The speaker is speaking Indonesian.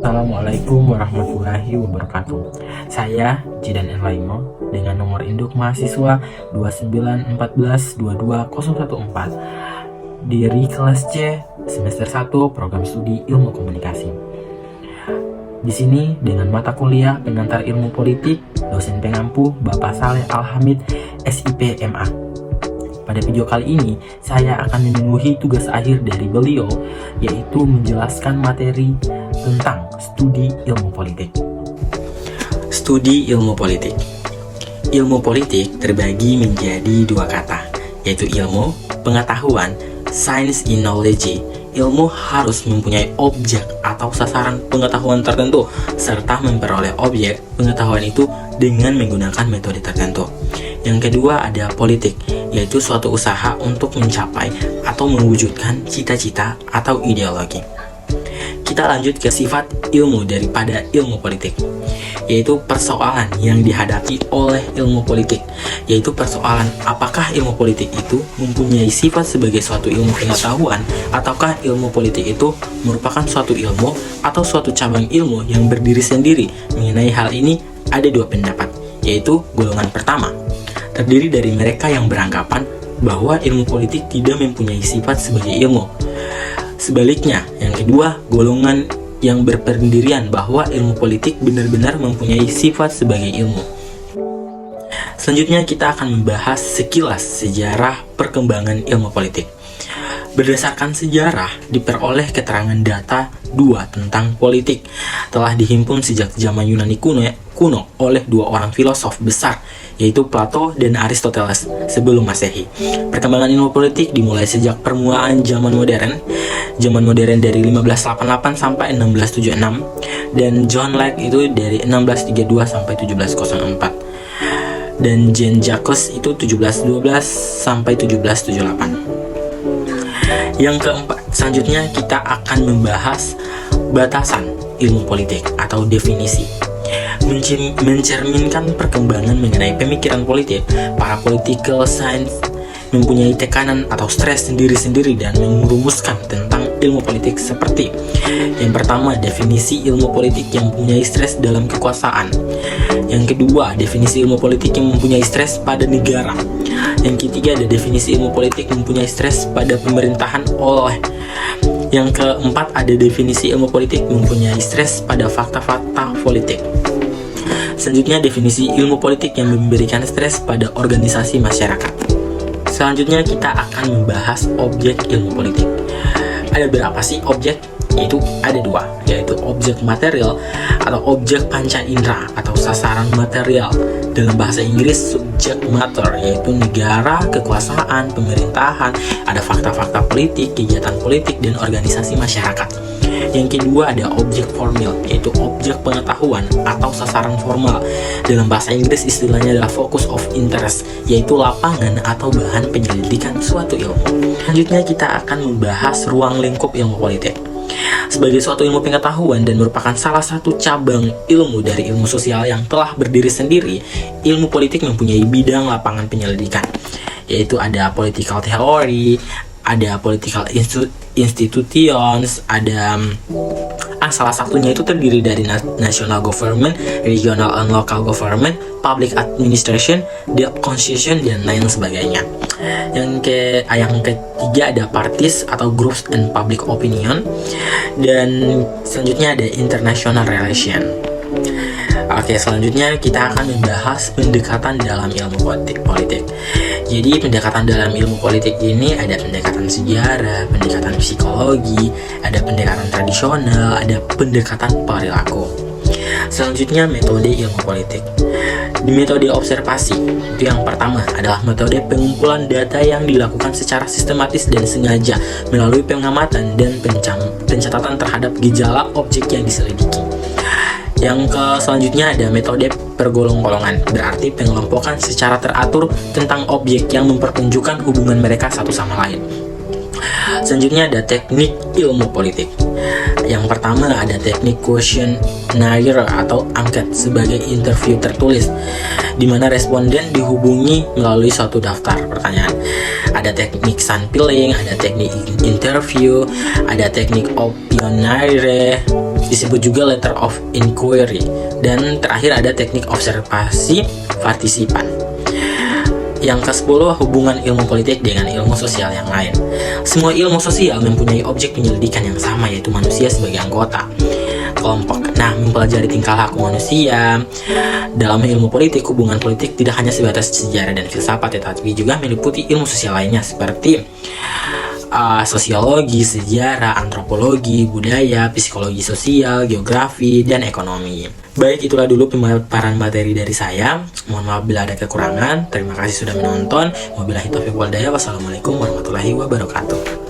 Assalamualaikum warahmatullahi wabarakatuh. Saya Jidan Enlaimo dengan nomor induk mahasiswa 291422014 dari kelas C semester 1 program studi Ilmu Komunikasi. Di sini dengan mata kuliah pengantar ilmu politik, dosen pengampu Bapak Saleh Alhamid, SIP MA. Pada video kali ini, saya akan memenuhi tugas akhir dari beliau, yaitu menjelaskan materi tentang studi ilmu politik. Studi ilmu politik. Ilmu politik terbagi menjadi dua kata, yaitu ilmu, pengetahuan, science in knowledge. Ilmu harus mempunyai objek atau sasaran pengetahuan tertentu, serta memperoleh objek pengetahuan itu dengan menggunakan metode tertentu. Yang kedua ada politik, yaitu suatu usaha untuk mencapai atau mewujudkan cita-cita atau ideologi. Kita lanjut ke sifat ilmu daripada ilmu politik, yaitu persoalan yang dihadapi oleh ilmu politik, yaitu persoalan apakah ilmu politik itu mempunyai sifat sebagai suatu ilmu pengetahuan, ataukah ilmu politik itu merupakan suatu ilmu atau suatu cabang ilmu yang berdiri sendiri. Mengenai hal ini ada dua pendapat, yaitu golongan pertama terdiri dari mereka yang beranggapan bahwa ilmu politik tidak mempunyai sifat sebagai ilmu. Sebaliknya, yang kedua, golongan yang berpendirian bahwa ilmu politik benar-benar mempunyai sifat sebagai ilmu. Selanjutnya kita akan membahas sekilas sejarah perkembangan ilmu politik. Berdasarkan sejarah, diperoleh keterangan data 2 tentang politik telah dihimpun sejak zaman Yunani kuno oleh dua orang filosof besar, yaitu Plato dan Aristoteles sebelum Masehi. Perkembangan ilmu politik dimulai sejak permulaan zaman modern dari 1588 sampai 1676, dan John Locke itu dari 1632 sampai 1704, dan Jean Jacques itu 1712 sampai 1778. Yang keempat, selanjutnya kita akan membahas batasan ilmu politik atau definisi. Mencerminkan perkembangan mengenai pemikiran politik, para political science mempunyai tekanan atau stres sendiri-sendiri dan merumuskan tentang ilmu politik seperti: yang pertama, definisi ilmu politik yang mempunyai stres dalam kekuasaan. Yang kedua, definisi ilmu politik yang mempunyai stres pada negara. Yang ketiga, ada definisi ilmu politik yang mempunyai stres pada pemerintahan oleh. Yang keempat, ada definisi ilmu politik yang mempunyai stres pada fakta-fakta politik. Selanjutnya, definisi ilmu politik yang memberikan stres pada organisasi masyarakat. Selanjutnya kita akan membahas objek ilmu politik. Ada berapa sih objek? Yaitu ada dua, yaitu objek material atau objek panca indera atau sasaran material. Dalam bahasa Inggris subject matter, yaitu negara, kekuasaan, pemerintahan, ada fakta-fakta politik, kegiatan politik, dan organisasi masyarakat. Yang kedua ada objek formal, yaitu objek pengetahuan atau sasaran formal. Dalam bahasa Inggris istilahnya adalah focus of interest, yaitu lapangan atau bahan penyelidikan suatu ilmu. Selanjutnya kita akan membahas ruang lingkup ilmu politik. Sebagai suatu ilmu pengetahuan dan merupakan salah satu cabang ilmu dari ilmu sosial yang telah berdiri sendiri, ilmu politik mempunyai bidang lapangan penyelidikan, yaitu ada political theory, ada political institutions, ada salah satunya itu terdiri dari national government, regional and local government, public administration, the constitution, dan lain sebagainya. Yang ketiga ada parties atau groups and public opinion, dan selanjutnya ada international relation. Oke, selanjutnya kita akan membahas pendekatan dalam ilmu politik. Jadi pendekatan dalam ilmu politik ini ada pendekatan sejarah, pendekatan psikologi, ada pendekatan tradisional, ada pendekatan perilaku. Selanjutnya metode ilmu politik. Di metode observasi, itu yang pertama adalah metode pengumpulan data yang dilakukan secara sistematis dan sengaja melalui pengamatan dan pencatatan terhadap gejala objek yang diselidiki. Yang selanjutnya ada metode pergolong-golongan, berarti pengelompokan secara teratur tentang objek yang mempertunjukkan hubungan mereka satu sama lain. Selanjutnya ada teknik ilmu politik. Yang pertama ada teknik questionnaire atau angket sebagai interview tertulis, di mana responden dihubungi melalui suatu daftar pertanyaan. Ada teknik sampling, ada teknik interview, ada teknik opinionaire, disebut juga letter of inquiry. Dan terakhir ada teknik observasi partisipan. Yang ke-10, hubungan ilmu politik dengan ilmu sosial yang lain. Semua ilmu sosial mempunyai objek penyelidikan yang sama, yaitu manusia sebagai anggota kelompok. Nah, mempelajari tingkah laku manusia. Dalam ilmu politik, hubungan politik tidak hanya sebatas sejarah dan filsafat, tetapi juga meliputi ilmu sosial lainnya seperti sosiologi, sejarah, antropologi, budaya, psikologi sosial, geografi, dan ekonomi. Baik, itulah dulu pemaparan materi dari saya. Mohon maaf bila ada kekurangan. Terima kasih sudah menonton. Wabillahi taufiq wal hidayah. Wassalamualaikum warahmatullahi wabarakatuh.